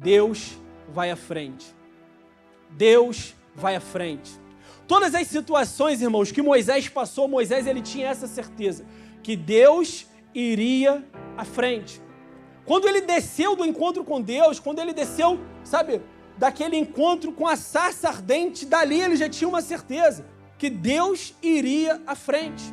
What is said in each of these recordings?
Deus vai à frente. Deus vai à frente. Todas as situações, irmãos, que Moisés passou, Moisés ele tinha essa certeza, que Deus iria à frente. Quando ele desceu do encontro com Deus, quando ele desceu, sabe, daquele encontro com a sarça ardente, dali ele já tinha uma certeza, que Deus iria à frente.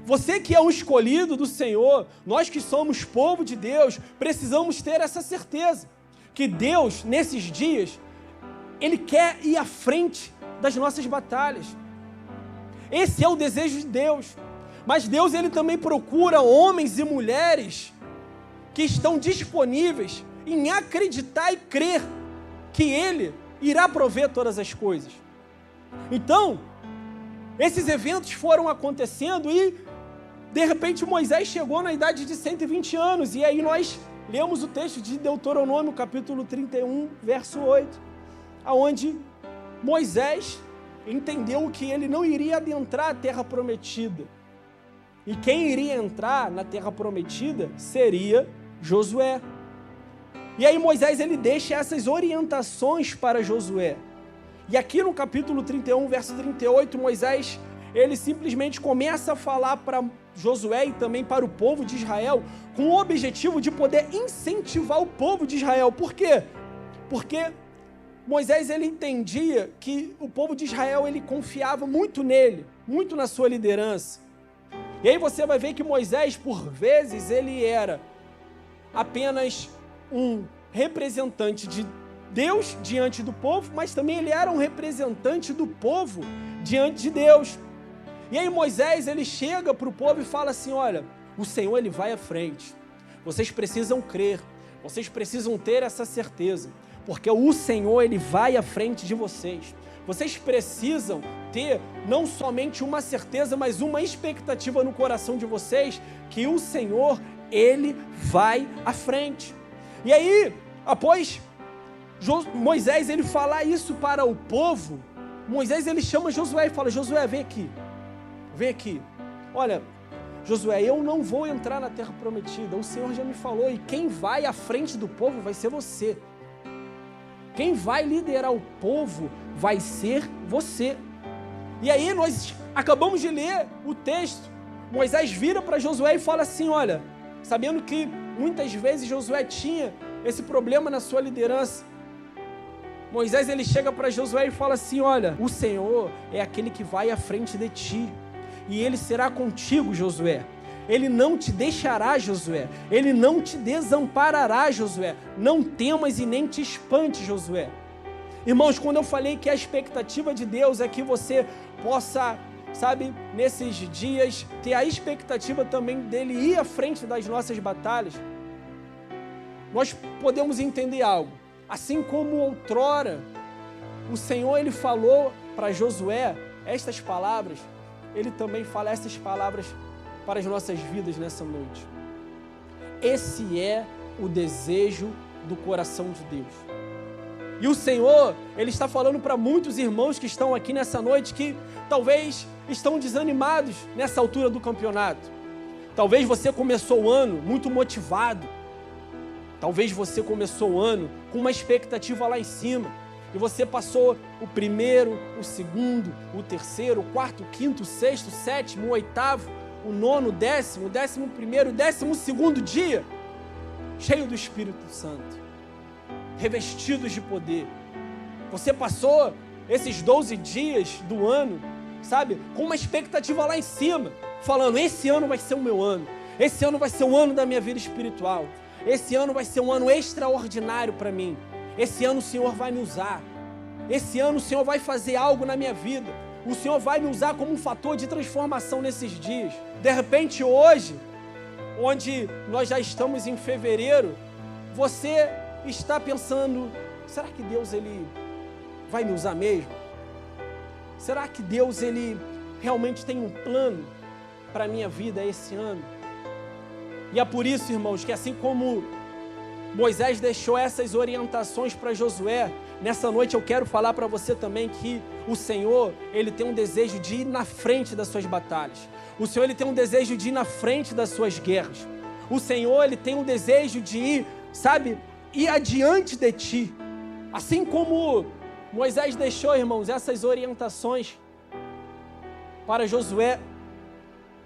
Você que é um escolhido do Senhor, nós que somos povo de Deus, precisamos ter essa certeza, que Deus, nesses dias, Ele quer ir à frente das nossas batalhas. Esse é o desejo de Deus. Mas Deus, Ele também procura homens e mulheres que estão disponíveis em acreditar e crer que Ele irá prover todas as coisas. Então, esses eventos foram acontecendo e, de repente, Moisés chegou na idade de 120 anos. E aí nós lemos o texto de Deuteronômio, capítulo 31, verso 8, onde Moisés entendeu que ele não iria adentrar a terra prometida. E quem iria entrar na terra prometida seria Josué. E aí Moisés ele deixa essas orientações para Josué. E aqui no capítulo 31, verso 38, Moisés ele simplesmente começa a falar para Josué e também para o povo de Israel, com o objetivo de poder incentivar o povo de Israel. Por quê? Porque Moisés ele entendia que o povo de Israel ele confiava muito nele, muito na sua liderança. E aí você vai ver que Moisés, por vezes, ele era apenas um representante de Deus diante do povo, mas também ele era um representante do povo diante de Deus. E aí Moisés, ele chega para o povo e fala assim, olha, o Senhor, ele vai à frente. Vocês precisam crer, vocês precisam ter essa certeza, porque o Senhor, ele vai à frente de vocês. Vocês precisam ter não somente uma certeza, mas uma expectativa no coração de vocês, que o Senhor, ele vai à frente. E aí, após Moisés, ele falar isso para o povo, Moisés, ele chama Josué e fala, Josué, vem aqui. Vem aqui, olha, Josué, eu não vou entrar na terra prometida, o Senhor já me falou, e quem vai à frente do povo vai ser você. Quem vai liderar o povo vai ser você. E aí nós acabamos de ler o texto, Moisés vira para Josué e fala assim, olha, sabendo que muitas vezes Josué tinha esse problema na sua liderança, Moisés ele chega para Josué e fala assim, olha, o Senhor é aquele que vai à frente de ti. E Ele será contigo, Josué. Ele não te deixará, Josué. Ele não te desamparará, Josué. Não temas e nem te espante, Josué. Irmãos, quando eu falei que a expectativa de Deus é que você possa, sabe, nesses dias, ter a expectativa também dEle ir à frente das nossas batalhas, nós podemos entender algo. Assim como outrora, o Senhor, Ele falou para Josué estas palavras, Ele também fala essas palavras para as nossas vidas nessa noite. Esse é o desejo do coração de Deus. E o Senhor, Ele está falando para muitos irmãos que estão aqui nessa noite, que talvez estão desanimados nessa altura do campeonato. Talvez você começou o ano muito motivado. Talvez você começou o ano com uma expectativa lá em cima. E você passou o primeiro, o segundo, o terceiro, o quarto, o quinto, o sexto, o sétimo, o oitavo, o nono, o 11º, o 12º dia, cheio do Espírito Santo, revestidos de poder. Você passou esses 12 dias do ano, sabe, com uma expectativa lá em cima, falando, esse ano vai ser o meu ano, esse ano vai ser o ano da minha vida espiritual, esse ano vai ser um ano extraordinário para mim. Esse ano o Senhor vai me usar. Esse ano o Senhor vai fazer algo na minha vida. O Senhor vai me usar como um fator de transformação nesses dias. De repente hoje, onde nós já estamos em fevereiro, você está pensando, será que Deus ele vai me usar mesmo? Será que Deus ele realmente tem um plano para a minha vida esse ano? E é por isso, irmãos, que assim como Moisés deixou essas orientações para Josué, nessa noite eu quero falar para você também que o Senhor, Ele tem um desejo de ir na frente das suas batalhas. O Senhor, Ele tem um desejo de ir na frente das suas guerras. O Senhor, Ele tem um desejo de ir, sabe, ir adiante de ti. Assim como Moisés deixou, irmãos, essas orientações para Josué,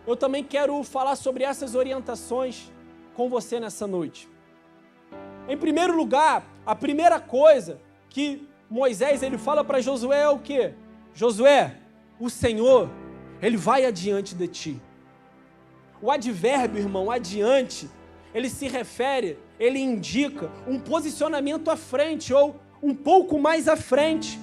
eu também quero falar sobre essas orientações com você nessa noite. Em primeiro lugar, a primeira coisa que Moisés ele fala para Josué é o quê? Josué, o Senhor, Ele vai adiante de ti. O advérbio, irmão, adiante, ele se refere, ele indica um posicionamento à frente ou um pouco mais à frente.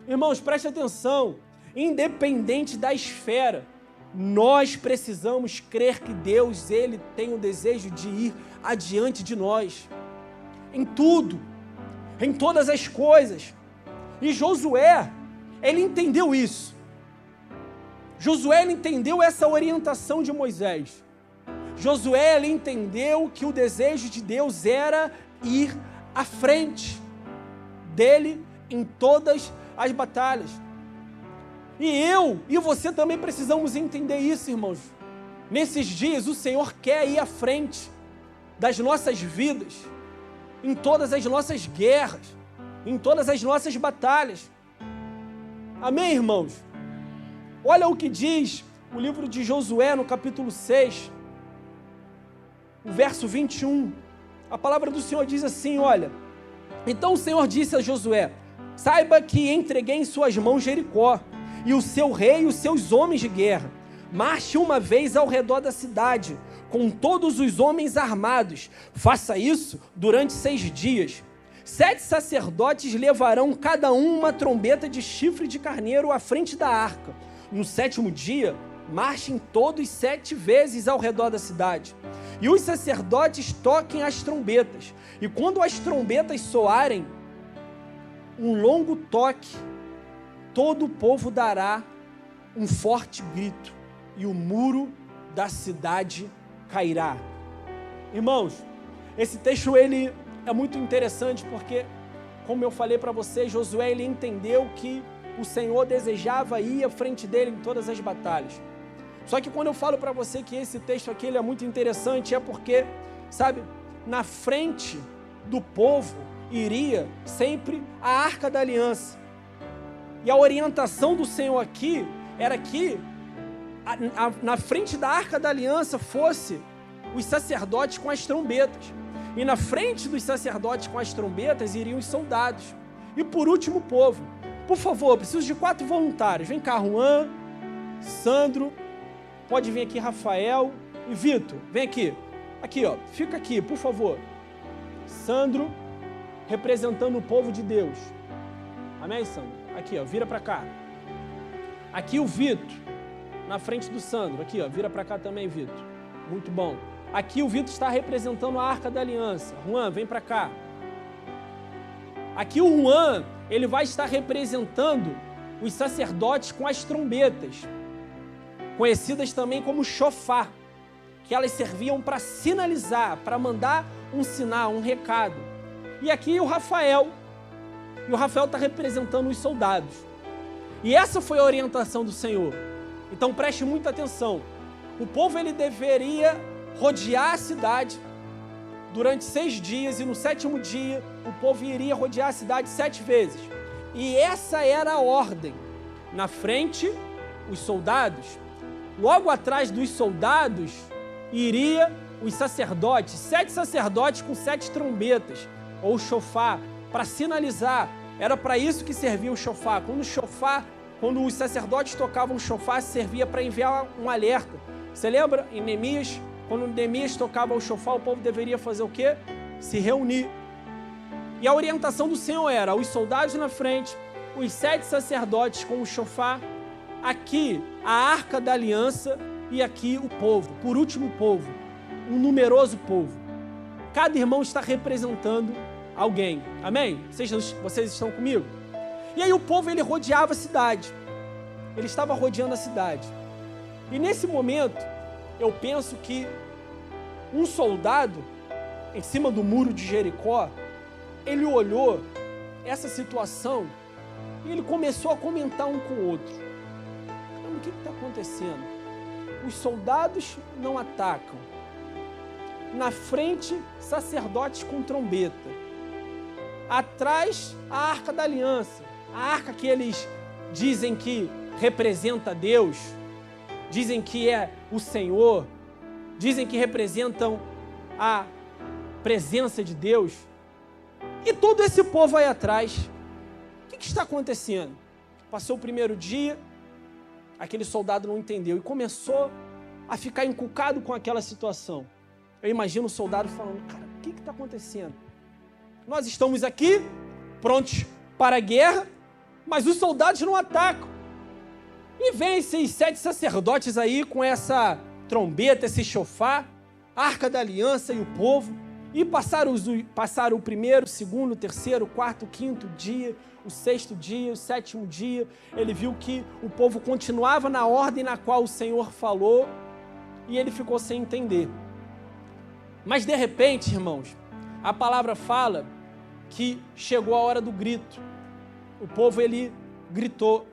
Irmãos, preste atenção, independente da esfera, nós precisamos crer que Deus, Ele tem o desejo de ir adiante de nós, em tudo, em todas as coisas. E Josué, ele entendeu isso. Josué, ele entendeu essa orientação de Moisés. Josué, ele entendeu que o desejo de Deus era ir à frente dele em todas as batalhas. E eu e você também precisamos entender isso, irmãos. Nesses dias, o Senhor quer ir à frente das nossas vidas, em todas as nossas guerras, em todas as nossas batalhas. Amém, irmãos? Olha o que diz o livro de Josué, no capítulo 6, o verso 21. A palavra do Senhor diz assim, olha: então o Senhor disse a Josué: saiba que entreguei em suas mãos Jericó, e o seu rei e os seus homens de guerra. Marche uma vez ao redor da cidade, com todos os homens armados. Faça isso durante 6 dias. 7 sacerdotes levarão cada um uma trombeta de chifre de carneiro à frente da arca. No 7º dia, marchem todos 7 vezes ao redor da cidade. E os sacerdotes toquem as trombetas. E quando as trombetas soarem um longo toque, todo o povo dará um forte grito, e o muro da cidade cairá. Irmãos, esse texto ele é muito interessante porque, como eu falei para vocês, Josué ele entendeu que o Senhor desejava ir à frente dele em todas as batalhas. Só que quando eu falo para você que esse texto aqui ele é muito interessante, é porque, sabe, na frente do povo iria sempre a Arca da Aliança. E a orientação do Senhor aqui era que na frente da Arca da Aliança fosse os sacerdotes com as trombetas. E na frente dos sacerdotes com as trombetas iriam os soldados. E por último o povo. Por favor, eu preciso de 4 voluntários. Vem cá, Juan, Sandro, pode vir aqui Rafael e Vitor. Vem aqui. Aqui, ó, fica aqui, por favor. Sandro, representando o povo de Deus. Amém, Sandro? Aqui, ó, vira para cá. Aqui o Vitor, na frente do Sandro. Aqui, ó, vira para cá também, Vitor. Muito bom. Aqui o Vitor está representando a Arca da Aliança. Juan, vem para cá. Aqui o Juan, ele vai estar representando os sacerdotes com as trombetas, conhecidas também como chofar, que elas serviam para sinalizar, para mandar um sinal, um recado. E aqui o Rafael está representando os soldados. E essa foi a orientação do Senhor. Então preste muita atenção. O povo ele deveria rodear a cidade durante 6 dias, e no 7º dia o povo iria rodear a cidade 7 vezes. E essa era a ordem. Na frente, os soldados. Logo atrás dos soldados iria os sacerdotes, 7 sacerdotes com 7 trombetas, ou chofar, para sinalizar. Era para isso que servia o chofar. Quando os sacerdotes tocavam o chofar, servia para enviar um alerta. Você lembra em Neemias? Quando Neemias tocava o chofar, o povo deveria fazer o quê? Se reunir. E a orientação do Senhor era os soldados na frente, os 7 sacerdotes com o chofar, aqui a Arca da Aliança e aqui o povo, por último o povo, um numeroso povo. Cada irmão está representando alguém. Amém? Vocês estão comigo? E aí o povo ele rodeava a cidade. Ele estava rodeando a cidade. E nesse momento, eu penso que um soldado, em cima do muro de Jericó, ele olhou essa situação e ele começou a comentar um com o outro. O que está acontecendo? Os soldados não atacam. na frente sacerdotes com trombeta, atrás a Arca da Aliança, a arca que eles dizem que representa Deus, dizem que é o Senhor, dizem que representam a presença de Deus, e todo esse povo aí atrás. O que está acontecendo? Passou o primeiro dia, aquele soldado não entendeu e começou a ficar encucado com aquela situação. Eu imagino o soldado falando: cara, o que está acontecendo? Nós estamos aqui, prontos para a guerra, mas os soldados não atacam. E vem esses 7 sacerdotes aí com essa trombeta, esse chofar, a Arca da Aliança e o povo, e passaram o primeiro, o segundo, o terceiro, o quarto, o quinto dia, o sexto dia, o sétimo dia. Ele viu que o povo continuava na ordem na qual o Senhor falou, e ele ficou sem entender. Mas de repente, irmãos, a palavra fala que chegou a hora do grito. O povo, ele gritou,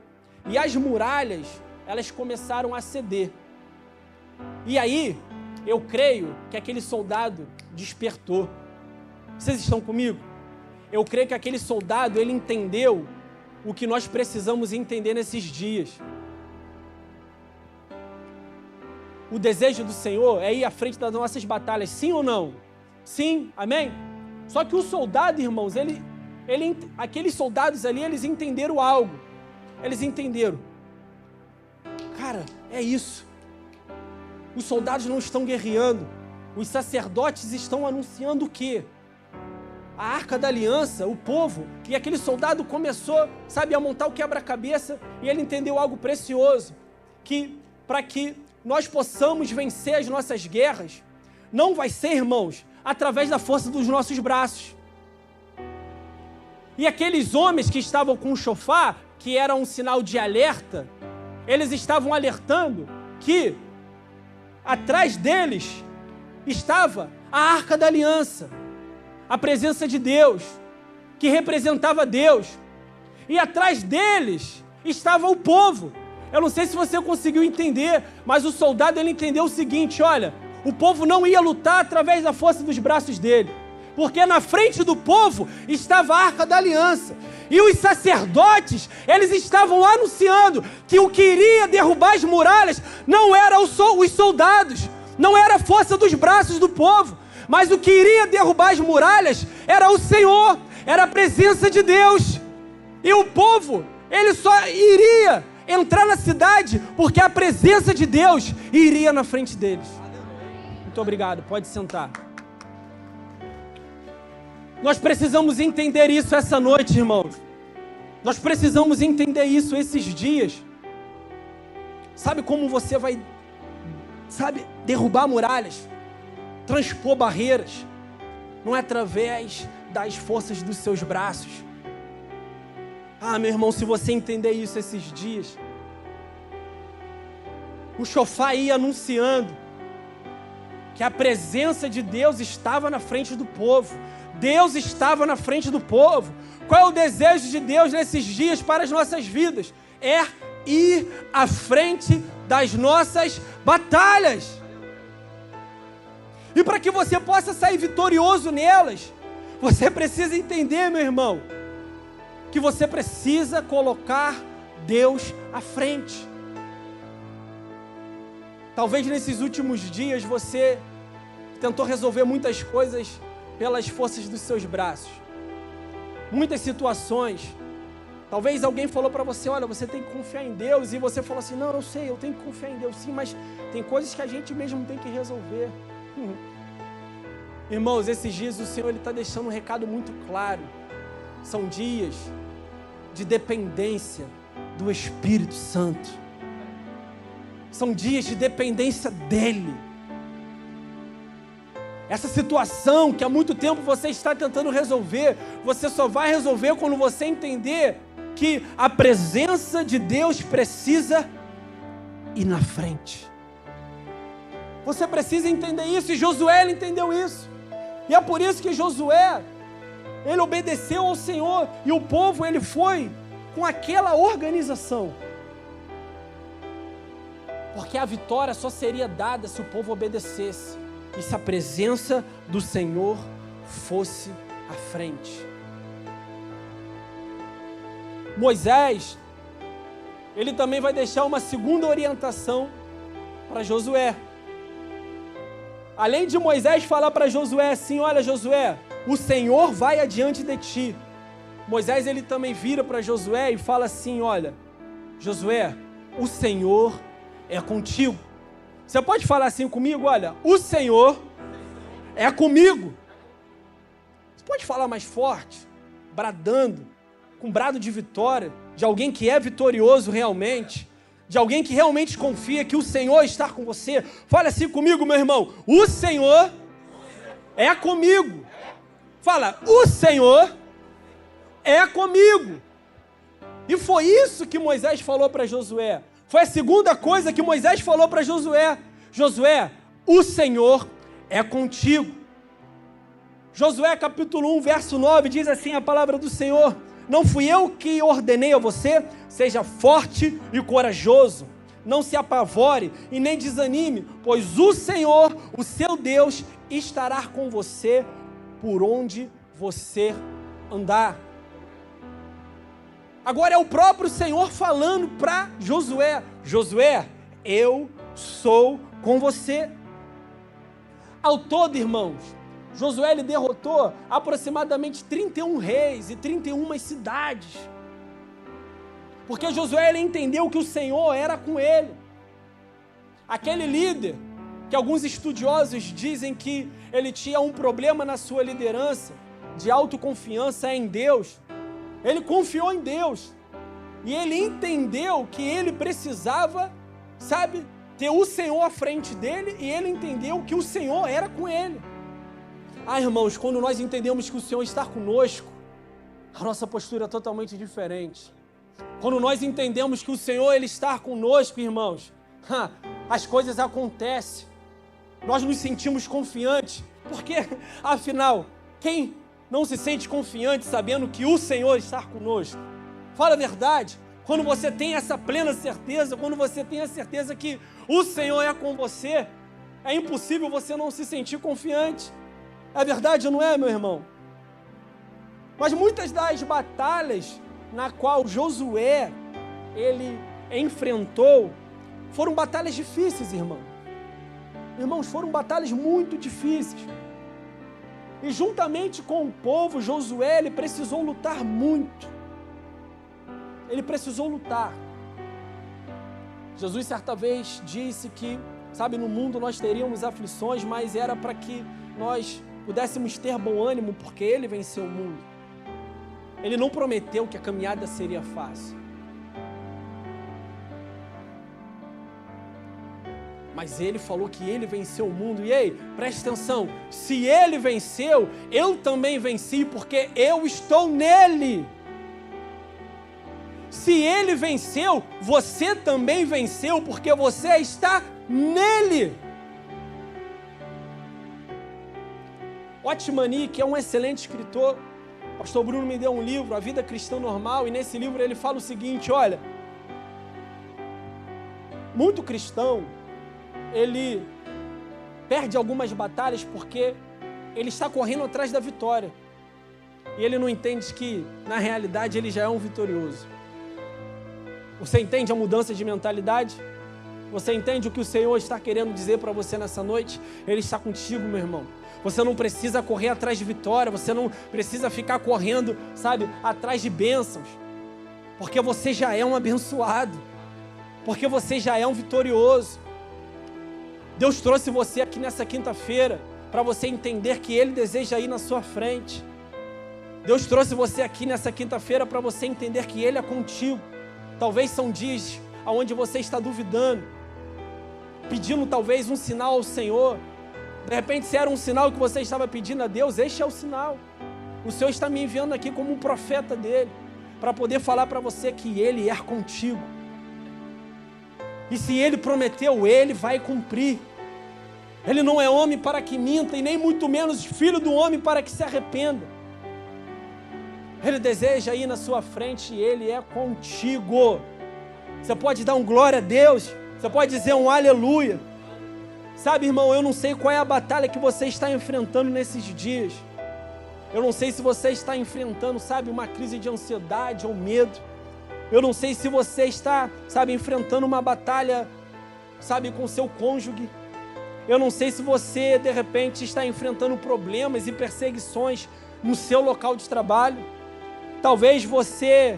e as muralhas, elas começaram a ceder. E aí, eu creio que aquele soldado despertou. Vocês estão comigo? Eu creio que aquele soldado, ele entendeu o que nós precisamos entender nesses dias. O desejo do Senhor é ir à frente das nossas batalhas, sim ou não? Sim, amém? Só que o soldado, irmãos, aqueles soldados ali, eles entenderam algo. Eles entenderam. Cara, é isso. Os soldados não estão guerreando. Os sacerdotes estão anunciando o quê? A Arca da Aliança, o povo. E aquele soldado começou, a montar o quebra-cabeça, e ele entendeu algo precioso. Que para que nós possamos vencer as nossas guerras, não vai ser, irmãos, através da força dos nossos braços. E aqueles homens que estavam com o chofar, que era um sinal de alerta, eles estavam alertando que atrás deles estava a Arca da Aliança, a presença de Deus, que representava Deus. E atrás deles estava o povo. Eu não sei se você conseguiu entender, mas o soldado, ele entendeu o seguinte: olha, o povo não ia lutar através da força dos braços dele, porque na frente do povo estava a Arca da Aliança. E os sacerdotes, eles estavam anunciando que o que iria derrubar as muralhas não era os soldados, não era a força dos braços do povo, mas o que iria derrubar as muralhas era o Senhor, era a presença de Deus. E o povo, ele só iria entrar na cidade porque a presença de Deus iria na frente deles. Muito obrigado, pode sentar. Nós precisamos entender isso essa noite, irmãos. Nós precisamos entender isso esses dias. Sabe como você vai, derrubar muralhas, transpor barreiras? Não é através das forças dos seus braços. Ah, meu irmão, se você entender isso esses dias, o chofar ia anunciando que a presença de Deus estava na frente do povo. Deus estava na frente do povo. Qual é o desejo de Deus nesses dias para as nossas vidas? É ir à frente das nossas batalhas. E para que você possa sair vitorioso nelas, você precisa entender, meu irmão, que você precisa colocar Deus à frente. Talvez nesses últimos dias você tentou resolver muitas coisas pelas forças dos seus braços. Muitas situações. Talvez alguém falou para você: olha, você tem que confiar em Deus. E você falou assim: não, eu sei, eu tenho que confiar em Deus sim, mas tem coisas que a gente mesmo tem que resolver. Irmãos, esses dias o Senhor está deixando um recado muito claro. São dias de dependência do Espírito Santo. São dias de dependência dEle. Essa situação que há muito tempo você está tentando resolver, você só vai resolver quando você entender que a presença de Deus precisa ir na frente. Você precisa entender isso, e Josué entendeu isso. E é por isso que Josué, ele obedeceu ao Senhor, e o povo, ele foi com aquela organização. Porque a vitória só seria dada se o povo obedecesse. e se a presença do Senhor fosse à frente. Moisés, ele também vai deixar uma segunda orientação para Josué. Além de Moisés falar para Josué assim: olha, Josué, o Senhor vai adiante de ti. Moisés, ele também vira para Josué e fala assim: olha, Josué, o Senhor é contigo. Você pode falar assim comigo? Olha, o Senhor é comigo. Você pode falar mais forte, bradando, com brado de vitória, de alguém que é vitorioso realmente, de alguém que realmente confia que o Senhor está com você. Fala assim comigo, meu irmão: o Senhor é comigo. Fala: o Senhor é comigo. E foi isso que Moisés falou para Josué. Foi a segunda coisa que Moisés falou para Josué: Josué, o Senhor é contigo. Josué capítulo 1, verso 9, diz assim a palavra do Senhor: não fui eu que ordenei a você? Seja forte e corajoso, não se apavore e nem desanime, pois o Senhor, o seu Deus, estará com você por onde você andar. Agora é o próprio Senhor falando para Josué: Josué, eu sou com você. Ao todo, irmãos, Josué ele derrotou aproximadamente 31 reis e 31 cidades. Porque Josué ele entendeu que o Senhor era com ele. Aquele líder, que alguns estudiosos dizem que ele tinha um problema na sua liderança, de autoconfiança em Deus, ele confiou em Deus. E ele entendeu que ele precisava, ter o Senhor à frente dele, e ele entendeu que o Senhor era com ele. Irmãos, quando nós entendemos que o Senhor está conosco, a nossa postura é totalmente diferente. Quando nós entendemos que o Senhor ele está conosco, irmãos, as coisas acontecem. Nós nos sentimos confiantes, porque, afinal, quem não se sente confiante sabendo que o Senhor está conosco? Fala a verdade. Quando você tem essa plena certeza, quando você tem a certeza que o Senhor é com você, é impossível você não se sentir confiante. É verdade ou não é, meu irmão? Mas muitas das batalhas na qual Josué ele enfrentou foram batalhas difíceis, irmão. Irmãos, foram batalhas muito difíceis. E juntamente com o povo, Josué ele precisou lutar muito. Ele precisou lutar. Jesus certa vez disse que, no mundo nós teríamos aflições, mas era para que nós pudéssemos ter bom ânimo, porque Ele venceu o mundo. Ele não prometeu que a caminhada seria fácil. Mas Ele falou que Ele venceu o mundo. E ei, preste atenção, se Ele venceu, eu também venci, porque eu estou nele. Se Ele venceu, você também venceu, porque você está nele. Otmani, que é um excelente escritor, o pastor Bruno me deu um livro, A Vida Cristã Normal, e nesse livro ele fala o seguinte: olha, muito cristão, ele perde algumas batalhas porque ele está correndo atrás da vitória, e ele não entende que, na realidade, ele já é um vitorioso. Você entende a mudança de mentalidade? Você entende o que o Senhor está querendo dizer para você nessa noite? Ele está contigo, meu irmão. Você não precisa correr atrás de vitória, você não precisa ficar correndo, atrás de bênçãos, porque você já é um abençoado, porque você já é um vitorioso. Deus trouxe você aqui nessa quinta-feira para você entender que Ele deseja ir na sua frente. Deus trouxe você aqui nessa quinta-feira para você entender que Ele é contigo. Talvez são dias onde você está duvidando, pedindo talvez um sinal ao Senhor. De repente, se era um sinal que você estava pedindo a Deus, este é o sinal. O Senhor está me enviando aqui como um profeta dele, para poder falar para você que Ele é contigo. E se Ele prometeu, Ele vai cumprir. Ele não é homem para que minta, e nem muito menos filho do homem para que se arrependa. Ele deseja ir na sua frente e Ele é contigo. Você pode dar um glória a Deus, você pode dizer um aleluia. Sabe, irmão, eu não sei qual é a batalha que você está enfrentando nesses dias. Eu não sei se você está enfrentando, sabe, uma crise de ansiedade ou medo. Eu não sei se você está, sabe, enfrentando uma batalha, sabe, com seu cônjuge. Eu não sei se você, de repente, está enfrentando problemas e perseguições no seu local de trabalho. Talvez você,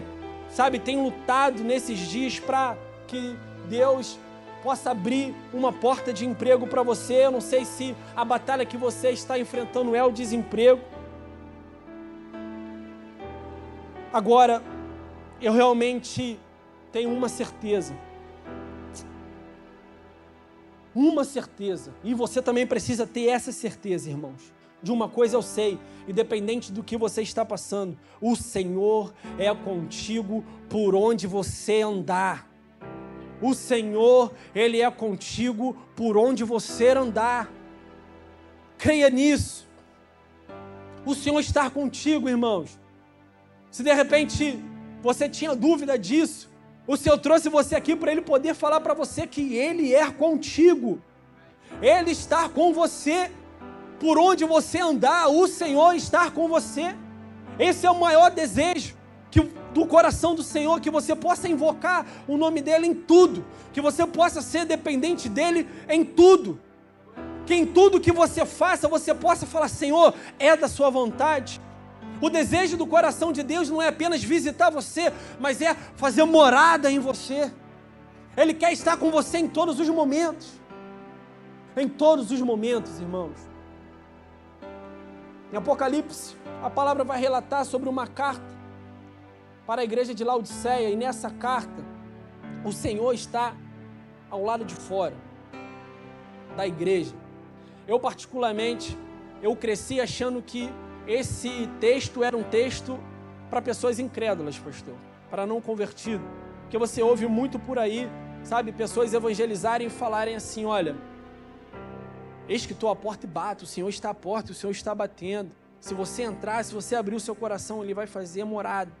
sabe, tenha lutado nesses dias para que Deus possa abrir uma porta de emprego para você. Eu não sei se a batalha que você está enfrentando é o desemprego. Agora, eu realmente tenho uma certeza. Uma certeza. E você também precisa ter essa certeza, irmãos. De uma coisa eu sei, independente do que você está passando, o Senhor é contigo por onde você andar. O Senhor, Ele é contigo por onde você andar. Creia nisso. O Senhor está contigo, irmãos. Se de repente você tinha dúvida disso, o Senhor trouxe você aqui para Ele poder falar para você que Ele é contigo. Ele está com você. Por onde você andar, o Senhor está com você. Esse é o maior desejo do coração do Senhor, que você possa invocar o nome dEle em tudo, que você possa ser dependente dEle em tudo, que em tudo que você faça, você possa falar: Senhor, é da sua vontade. O desejo do coração de Deus não é apenas visitar você, mas é fazer morada em você. Ele quer estar com você em todos os momentos. Em todos os momentos, irmãos. Em Apocalipse, a palavra vai relatar sobre uma carta para a igreja de Laodiceia, e nessa carta, o Senhor está ao lado de fora da igreja. Eu particularmente, eu cresci achando que esse texto era um texto para pessoas incrédulas, pastor, para não convertido, porque você ouve muito por aí, sabe, pessoas evangelizarem e falarem assim: olha, eis que estou à porta e bato, o Senhor está à porta, o Senhor está batendo. Se você entrar, se você abrir o seu coração, Ele vai fazer morada.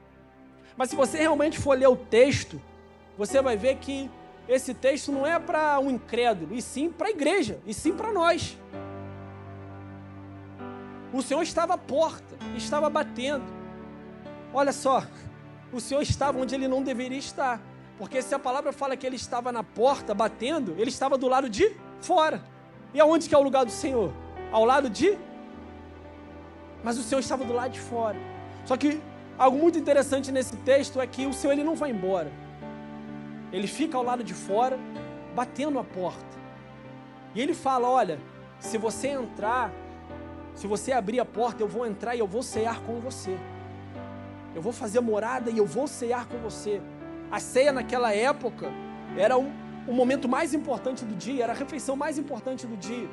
Mas se você realmente for ler o texto, você vai ver que esse texto não é para um incrédulo, e sim para a igreja, e sim para nós. O Senhor estava à porta, estava batendo. Olha só, o Senhor estava onde Ele não deveria estar, porque se a palavra fala que Ele estava na porta batendo, Ele estava do lado de fora. E aonde que é o lugar do Senhor? Ao lado de... Mas o Senhor estava do lado de fora. Só que algo muito interessante nesse texto é que o Senhor, Ele não vai embora. Ele fica ao lado de fora, batendo a porta. E Ele fala: olha, se você entrar, se você abrir a porta, eu vou entrar e eu vou cear com você. Eu vou fazer morada e eu vou cear com você. A ceia naquela época era o momento mais importante do dia, era a refeição mais importante do dia.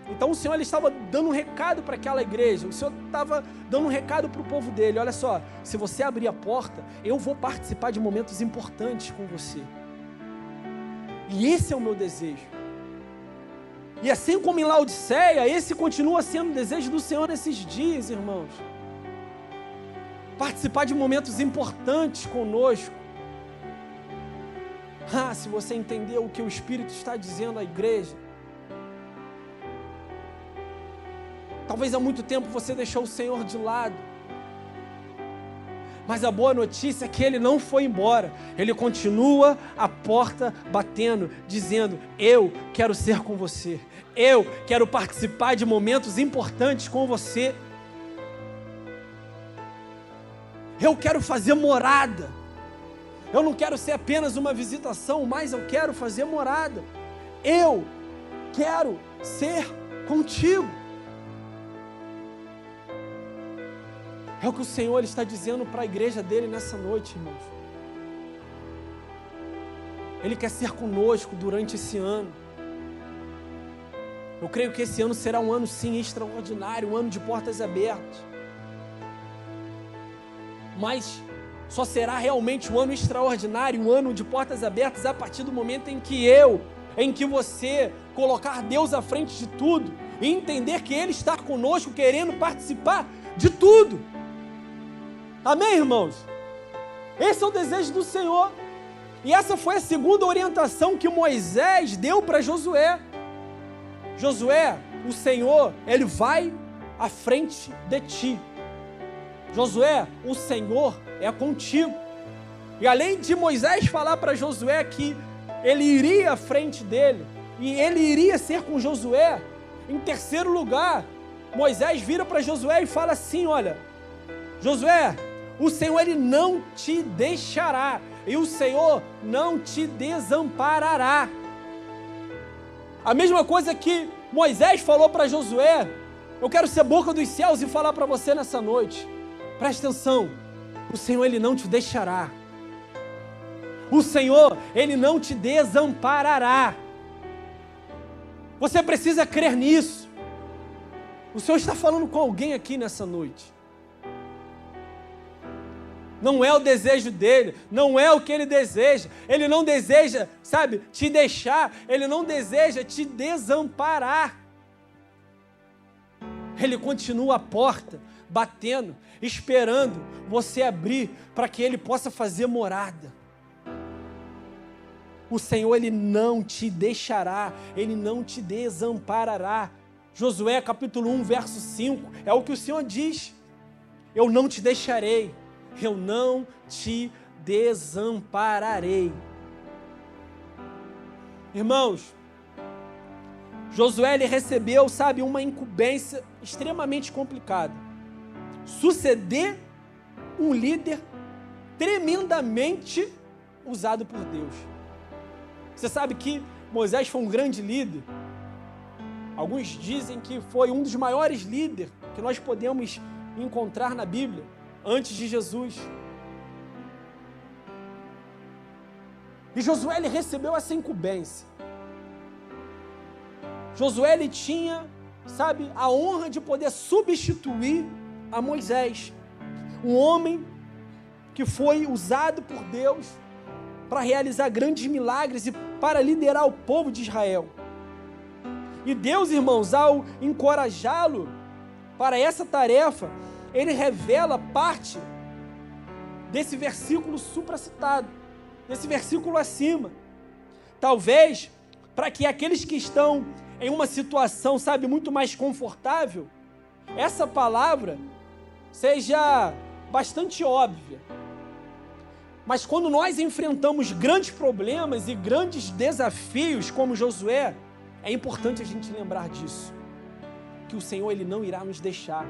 Então o Senhor, Ele estava dando um recado para aquela igreja, o Senhor estava dando um recado para o povo dele: olha só, se você abrir a porta, eu vou participar de momentos importantes com você. E esse é o meu desejo. E assim como em Laodiceia, esse continua sendo o desejo do Senhor nesses dias, irmãos. Participar de momentos importantes conosco. Ah, se você entender o que o Espírito está dizendo à igreja. Talvez há muito tempo você deixou o Senhor de lado. Mas a boa notícia é que Ele não foi embora. Ele continua à porta batendo, dizendo: eu quero ser com você. Eu quero participar de momentos importantes com você. Eu quero fazer morada. Eu não quero ser apenas uma visitação, mas eu quero fazer morada. Eu quero ser contigo. É o que o Senhor está dizendo para a igreja dele nessa noite, irmãos. Ele quer ser conosco durante esse ano. Eu creio que esse ano será um ano, sim, extraordinário, um ano de portas abertas. Mas só será realmente um ano extraordinário, um ano de portas abertas, a partir do momento em que você colocar Deus à frente de tudo e entender que Ele está conosco, querendo participar de tudo. Amém, irmãos? Esse é o desejo do Senhor. E essa foi a segunda orientação que Moisés deu para Josué. Josué, o Senhor, Ele vai à frente de ti. Josué, o Senhor é contigo. E além de Moisés falar para Josué que ele iria à frente dele, e ele iria ser com Josué, em terceiro lugar, Moisés vira para Josué e fala assim: olha, Josué, o Senhor Ele não te deixará, e o Senhor não te desamparará. A mesma coisa que Moisés falou para Josué, eu quero ser boca dos céus e falar para você nessa noite. Preste atenção, o Senhor Ele não te deixará. O Senhor, Ele não te desamparará. Você precisa crer nisso. O Senhor está falando com alguém aqui nessa noite. Não é o desejo dele, não é o que ele deseja. Ele não deseja, sabe, te deixar. Ele não deseja te desamparar. Ele continua à porta, batendo, esperando você abrir para que ele possa fazer morada. O Senhor, Ele não te deixará, Ele não te desamparará. Josué capítulo 1, verso 5, é o que o Senhor diz: eu não te deixarei, eu não te desampararei. Irmãos, Josué, ele recebeu, sabe, uma incumbência extremamente complicada. Suceder um líder tremendamente usado por Deus. Você sabe que Moisés foi um grande líder. Alguns dizem que foi um dos maiores líderes que nós podemos encontrar na Bíblia, antes de Jesus. E Josué, ele recebeu essa incumbência. Josué, ele tinha, sabe, a honra de poder substituir a Moisés. Um homem que foi usado por Deus para realizar grandes milagres e para liderar o povo de Israel. E Deus, irmãos, ao encorajá-lo para essa tarefa, Ele revela parte desse versículo supracitado, desse versículo acima. Talvez para que aqueles que estão em uma situação, sabe, muito mais confortável, essa palavra seja bastante óbvia. Mas quando nós enfrentamos grandes problemas e grandes desafios como Josué, é importante a gente lembrar disso. Que o Senhor, Ele não irá nos deixar.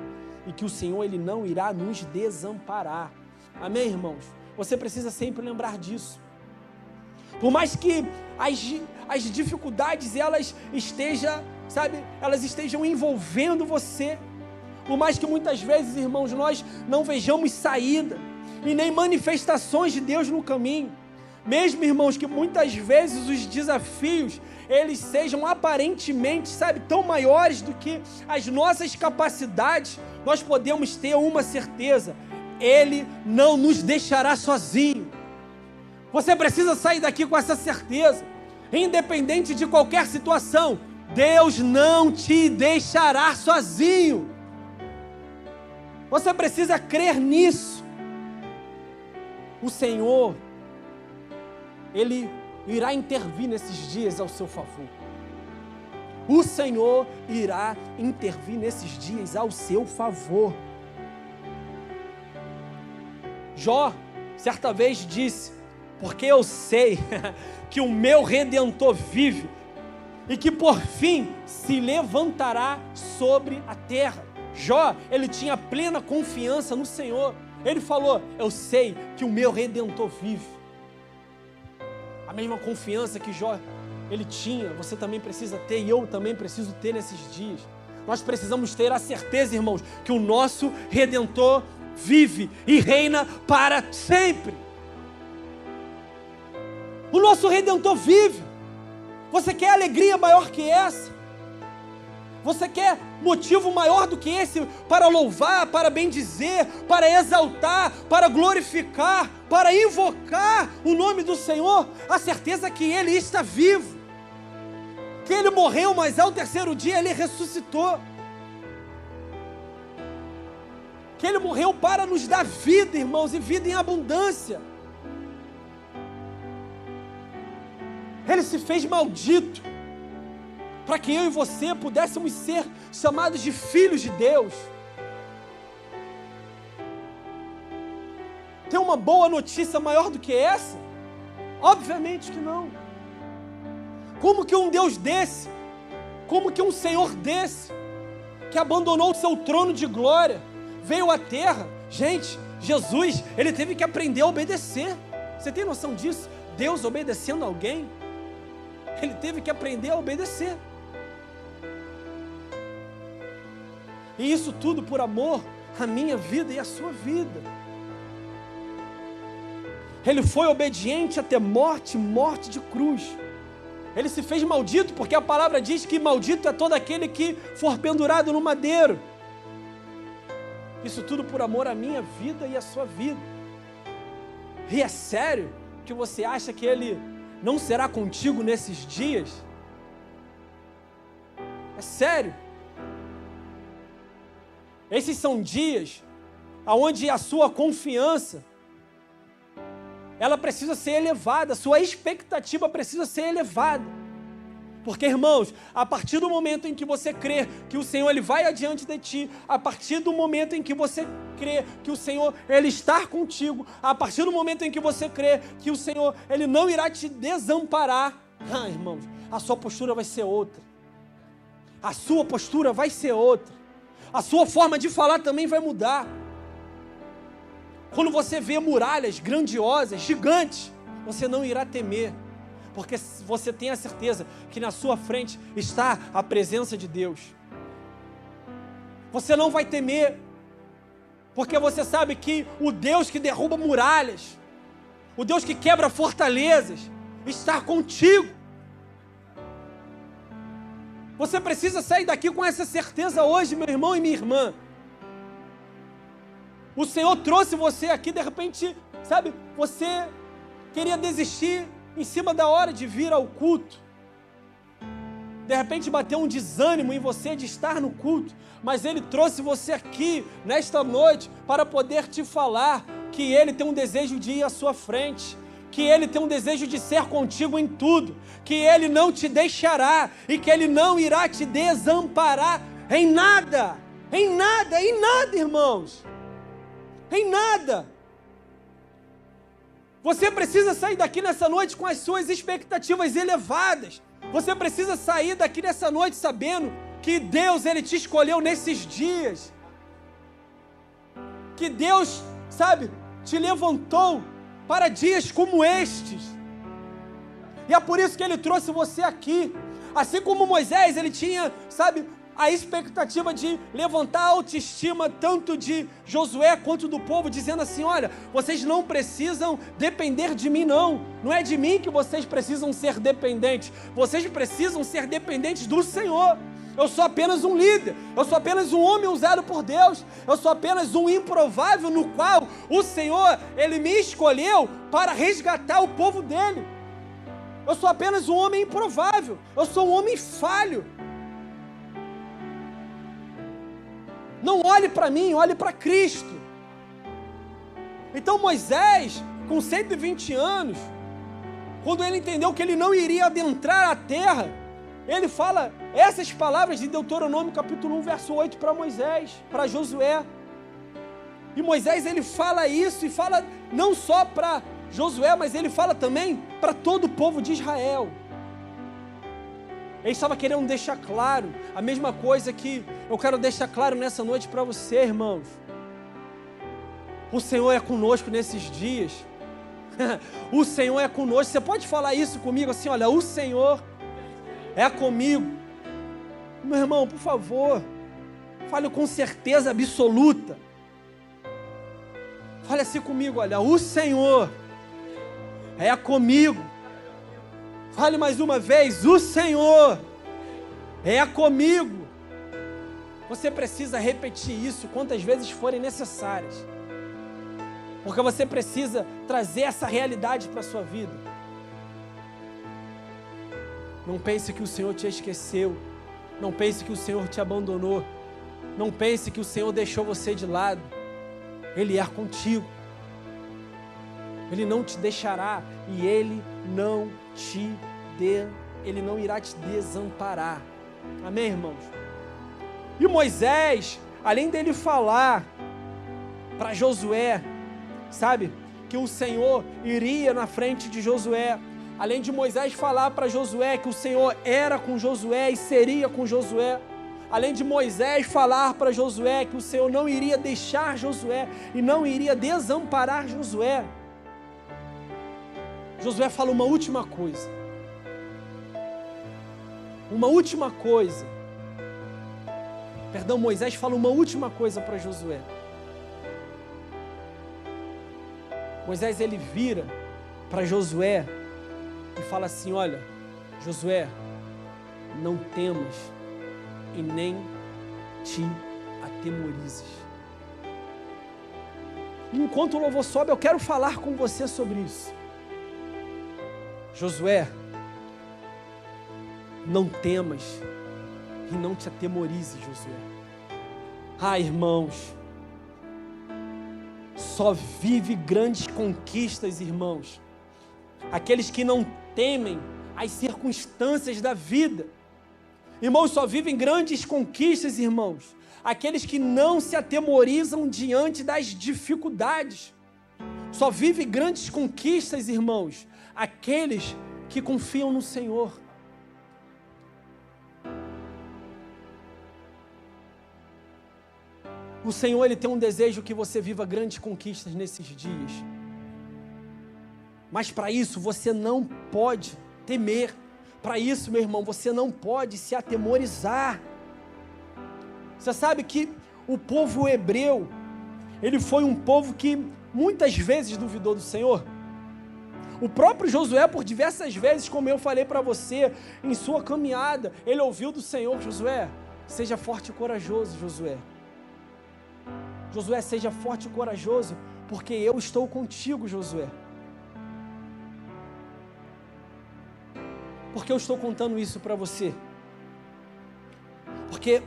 E que o Senhor, Ele não irá nos desamparar. Amém, irmãos? Você precisa sempre lembrar disso. Por mais que as dificuldades, elas estejam envolvendo você. Por mais que muitas vezes, irmãos, nós não vejamos saída e nem manifestações de Deus no caminho. Mesmo, irmãos, que muitas vezes os desafios, eles sejam aparentemente, sabe, tão maiores do que as nossas capacidades, nós podemos ter uma certeza: Ele não nos deixará sozinho. Você precisa sair daqui com essa certeza. Independente de qualquer situação, Deus não te deixará sozinho. Você precisa crer nisso. O Senhor, Ele irá intervir nesses dias ao seu favor. O Senhor irá intervir nesses dias ao seu favor. Jó, certa vez disse: porque eu sei que o meu Redentor vive e que por fim se levantará sobre a terra. Jó, ele tinha plena confiança no Senhor. Ele falou: eu sei que o meu Redentor vive. A mesma confiança que Jó, ele tinha, você também precisa ter, e eu também preciso ter nesses dias. Nós precisamos ter a certeza, irmãos, que o nosso Redentor vive e reina para sempre. O nosso Redentor vive. Você quer alegria maior que essa? Você quer motivo maior do que esse para louvar, para bendizer, para exaltar, para glorificar, para invocar o nome do Senhor? A certeza que Ele está vivo, que Ele morreu, mas ao terceiro dia Ele ressuscitou, que Ele morreu para nos dar vida, irmãos, e vida em abundância. Ele se fez maldito para que eu e você pudéssemos ser chamados de filhos de Deus. Tem uma boa notícia maior do que essa? Obviamente que não. Como que um Deus desse, como que um Senhor desse, que abandonou o seu trono de glória, veio à terra? Gente, Jesus, ele teve que aprender a obedecer. Você tem noção disso? Deus obedecendo alguém? Ele teve que aprender a obedecer. E isso tudo por amor à minha vida e à sua vida. Ele foi obediente até morte de cruz. Ele se fez maldito, porque a palavra diz que maldito é todo aquele que for pendurado no madeiro. Isso tudo por amor à minha vida e à sua vida. E é sério que você acha que Ele não será contigo nesses dias? É sério. Esses são dias onde a sua confiança, ela precisa ser elevada, a sua expectativa precisa ser elevada. Porque, irmãos, a partir do momento em que você crê que o Senhor ele vai adiante de ti, a partir do momento em que você crê que o Senhor ele está contigo, a partir do momento em que você crê que o Senhor ele não irá te desamparar, irmãos, a sua postura vai ser outra. A sua postura vai ser outra. A sua forma de falar também vai mudar. Quando você vê muralhas grandiosas, gigantes, você não irá temer, porque você tem a certeza que na sua frente está a presença de Deus. Você não vai temer, porque você sabe que o Deus que derruba muralhas, o Deus que quebra fortalezas, está contigo. Você precisa sair daqui com essa certeza hoje, meu irmão e minha irmã. O Senhor trouxe você aqui, de repente, sabe, você queria desistir em cima da hora de vir ao culto. De repente bateu um desânimo em você de estar no culto, mas Ele trouxe você aqui, nesta noite, para poder te falar que Ele tem um desejo de ir à sua frente, que Ele tem um desejo de ser contigo em tudo, que Ele não te deixará e que Ele não irá te desamparar em nada, irmãos. Em nada. Você precisa sair daqui nessa noite com as suas expectativas elevadas. Você precisa sair daqui nessa noite sabendo que Deus, Ele te escolheu nesses dias. Que Deus, sabe, te levantou para dias como estes. E é por isso que Ele trouxe você aqui. Assim como Moisés, ele tinha, sabe, a expectativa de levantar a autoestima tanto de Josué quanto do povo, dizendo assim, olha, vocês não precisam depender de mim não é de mim que vocês precisam ser dependentes, vocês precisam ser dependentes do Senhor. Eu sou apenas um líder, eu sou apenas um homem usado por Deus, eu sou apenas um improvável no qual o Senhor, Ele me escolheu para resgatar o povo dele. Eu sou apenas um homem improvável, eu sou um homem falho. Não olhe para mim, olhe para Cristo. Então Moisés, com 120 anos, quando ele entendeu que ele não iria adentrar a terra, ele fala essas palavras de Deuteronômio capítulo 1, verso 8 para Moisés, para Josué. E Moisés ele fala isso e fala não só para Josué, mas ele fala também para todo o povo de Israel. Ele estava querendo deixar claro a mesma coisa que eu quero deixar claro nessa noite para você, irmãos. O Senhor é conosco nesses dias. O Senhor é conosco. Você pode falar isso comigo assim, olha, o Senhor é comigo. Meu irmão, por favor, fale com certeza absoluta. Fale assim comigo, olha, o Senhor é comigo. Fale mais uma vez, o Senhor é comigo. Você precisa repetir isso quantas vezes forem necessárias, porque você precisa trazer essa realidade para a sua vida. Não pense que o Senhor te esqueceu, não pense que o Senhor te abandonou, não pense que o Senhor deixou você de lado. Ele é contigo, Ele não te deixará e Ele não irá te desamparar. Amém, irmãos? E Moisés, além dele falar para Josué, sabe, que o Senhor iria na frente de Josué, além de Moisés falar para Josué que o Senhor era com Josué e seria com Josué, além de Moisés falar para Josué que o Senhor não iria deixar Josué e não iria desamparar Josué, Josué fala uma última coisa. Moisés fala uma última coisa para Josué. Moisés, ele vira para Josué e fala assim: olha, Josué, não temas e nem te atemorizes. Enquanto o louvor sobe, eu quero falar com você sobre isso. Josué, não temas e não te atemorizes, Josué. Irmãos, só vive grandes conquistas, irmãos, aqueles que não temem as circunstâncias da vida. Irmãos, só vivem grandes conquistas, irmãos, aqueles que não se atemorizam diante das dificuldades. Só vive grandes conquistas, irmãos, aqueles que confiam no Senhor. O Senhor, Ele tem um desejo que você viva grandes conquistas nesses dias. Mas para isso você não pode temer. Para isso, meu irmão, você não pode se atemorizar. Você sabe que o povo hebreu, ele foi um povo que muitas vezes duvidou do Senhor. O próprio Josué, por diversas vezes, como eu falei para você, em sua caminhada, ele ouviu do Senhor: Josué, seja forte e corajoso, Josué. Josué, seja forte e corajoso, porque eu estou contigo, Josué. Por que eu estou contando isso para você? Porque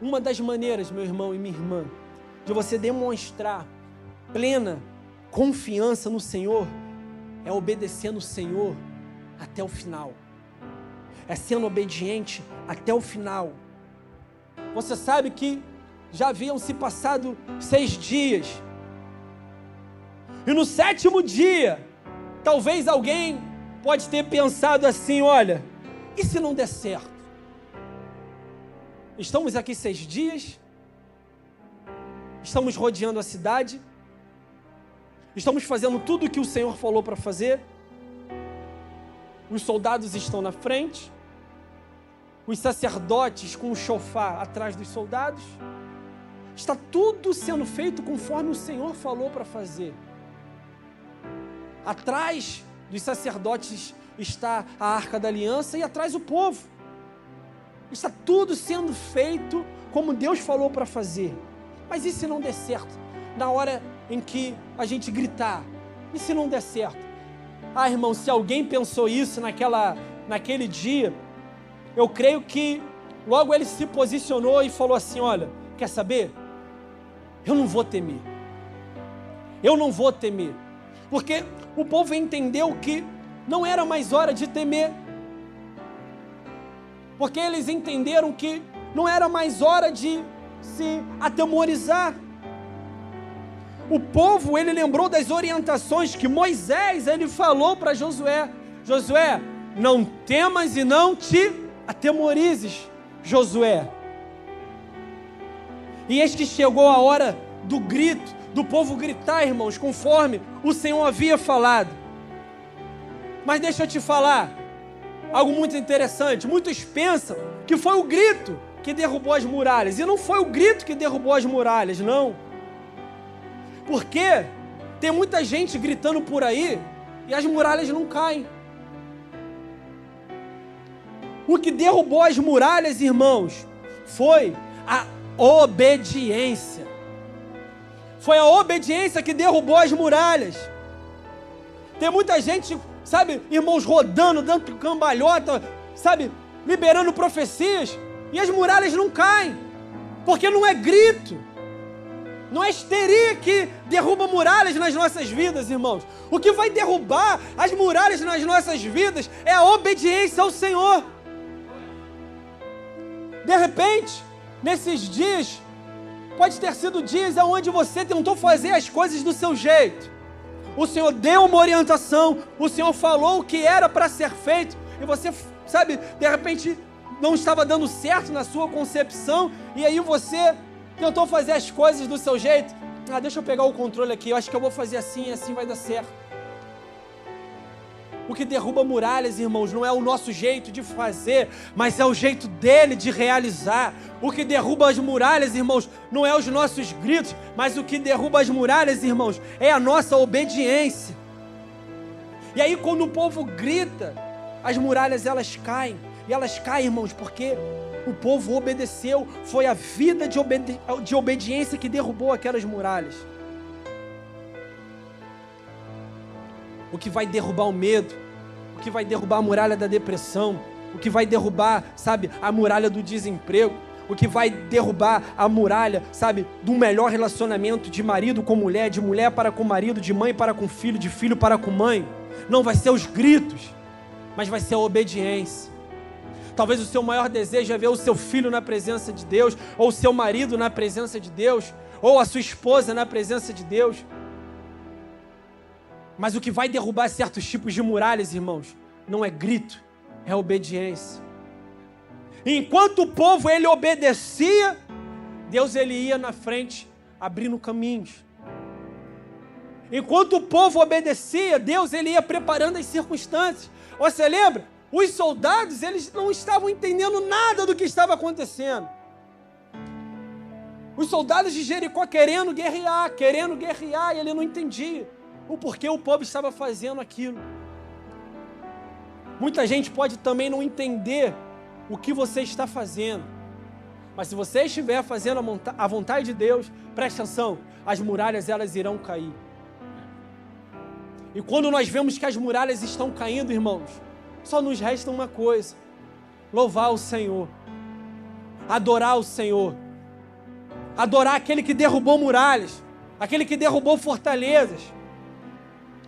uma das maneiras, meu irmão e minha irmã, de você demonstrar plena confiança no Senhor, é obedecendo o Senhor até o final. É sendo obediente até o final. Você sabe que já haviam se passado 6 dias. E no 7º dia, talvez alguém pode ter pensado assim: olha, e se não der certo? Estamos aqui 6 dias, estamos rodeando a cidade, estamos fazendo tudo o que o Senhor falou para fazer, os soldados estão na frente, os sacerdotes com o chofar atrás dos soldados, está tudo sendo feito conforme o Senhor falou para fazer. Atrás dos sacerdotes está a Arca da Aliança e atrás o povo. Está tudo sendo feito como Deus falou para fazer. Mas e se não der certo? Na hora em que a gente gritar, e se não der certo? Irmão, se alguém pensou isso naquele dia, eu creio que logo ele se posicionou e falou assim: olha, quer saber? Eu não vou temer. Eu não vou temer. Porque o povo entendeu que não era mais hora de temer. Porque eles entenderam que não era mais hora de se atemorizar. O povo, ele lembrou das orientações que Moisés, ele falou para Josué: Josué, não temas e não te atemorizes, Josué. E eis que chegou a hora do grito, do povo gritar, irmãos, conforme o Senhor havia falado. Mas deixa eu te falar algo muito interessante. Muitos pensam que foi o grito que derrubou as muralhas, e não foi o grito que derrubou as muralhas, não. Porque tem muita gente gritando por aí e as muralhas não caem. O que derrubou as muralhas, irmãos, foi a obediência. Foi a obediência que derrubou as muralhas. Tem muita gente, sabe, irmãos, rodando, dando cambalhota, sabe, liberando profecias, e as muralhas não caem, porque não é grito, não é histeria que derruba muralhas nas nossas vidas, irmãos. O que vai derrubar as muralhas nas nossas vidas é a obediência ao Senhor. De repente, nesses dias, pode ter sido dias onde você tentou fazer as coisas do seu jeito. O Senhor deu uma orientação, o Senhor falou o que era para ser feito, e você, sabe, de repente não estava dando certo na sua concepção, e aí você tentou fazer as coisas do seu jeito. Deixa eu pegar o controle aqui, eu acho que eu vou fazer assim, e assim vai dar certo. O que derruba muralhas, irmãos, não é o nosso jeito de fazer, mas é o jeito dele de realizar. O que derruba as muralhas, irmãos, não é os nossos gritos, mas o que derruba as muralhas, irmãos, é a nossa obediência. E aí quando o povo grita, as muralhas elas caem. E elas caem, irmãos, porque o povo obedeceu. Foi a vida de obediência que derrubou aquelas muralhas. O que vai derrubar o medo, o que vai derrubar a muralha da depressão, o que vai derrubar, sabe, a muralha do desemprego, o que vai derrubar a muralha, sabe, do melhor relacionamento de marido com mulher, de mulher para com marido, de mãe para com filho, de filho para com mãe, não vai ser os gritos, mas vai ser a obediência. Talvez o seu maior desejo é ver o seu filho na presença de Deus, ou o seu marido na presença de Deus, ou a sua esposa na presença de Deus. Mas o que vai derrubar certos tipos de muralhas, irmãos, não é grito, é obediência. Enquanto o povo ele obedecia, Deus ele ia na frente, abrindo caminhos. Enquanto o povo obedecia, Deus ele ia preparando as circunstâncias. Você lembra? Os soldados eles não estavam entendendo nada do que estava acontecendo. Os soldados de Jericó querendo guerrear, e ele não entendia o porquê o povo estava fazendo aquilo. Muita gente pode também não entender o que você está fazendo, mas se você estiver fazendo a vontade de Deus, preste atenção, as muralhas elas irão cair. E quando nós vemos que as muralhas estão caindo, irmãos, só nos resta uma coisa: louvar o Senhor, adorar o Senhor, adorar aquele que derrubou muralhas, aquele que derrubou fortalezas.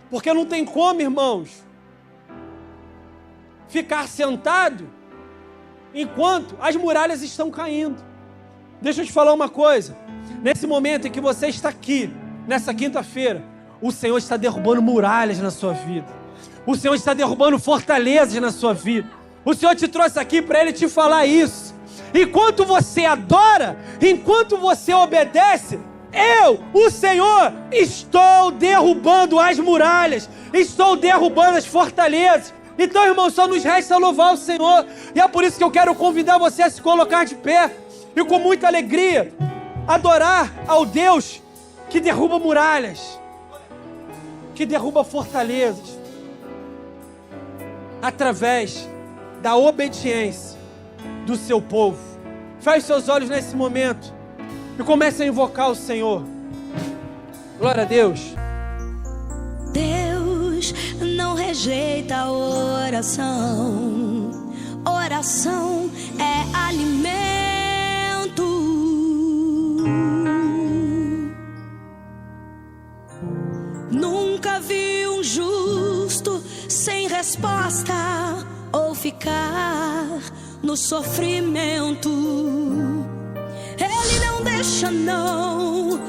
Porque não tem como, irmãos, ficar sentado enquanto as muralhas estão caindo. Deixa eu te falar uma coisa. Nesse momento em que você está aqui, nessa quinta-feira, o Senhor está derrubando muralhas na sua vida. O Senhor está derrubando fortalezas na sua vida. O Senhor te trouxe aqui para Ele te falar isso. Enquanto você adora, enquanto você obedece, eu, o Senhor, estou derrubando as muralhas, estou derrubando as fortalezas. Então, irmão, só nos resta louvar o Senhor. E é por isso que eu quero convidar você a se colocar de pé e com muita alegria adorar ao Deus que derruba muralhas, que derruba fortalezas, através da obediência do seu povo. Feche seus olhos nesse momento e comece a invocar o Senhor. Glória a Deus. Deus não rejeita a oração. Oração é alimento. Nunca vi um justo sem resposta ou ficar no sofrimento. Ele não deixa, não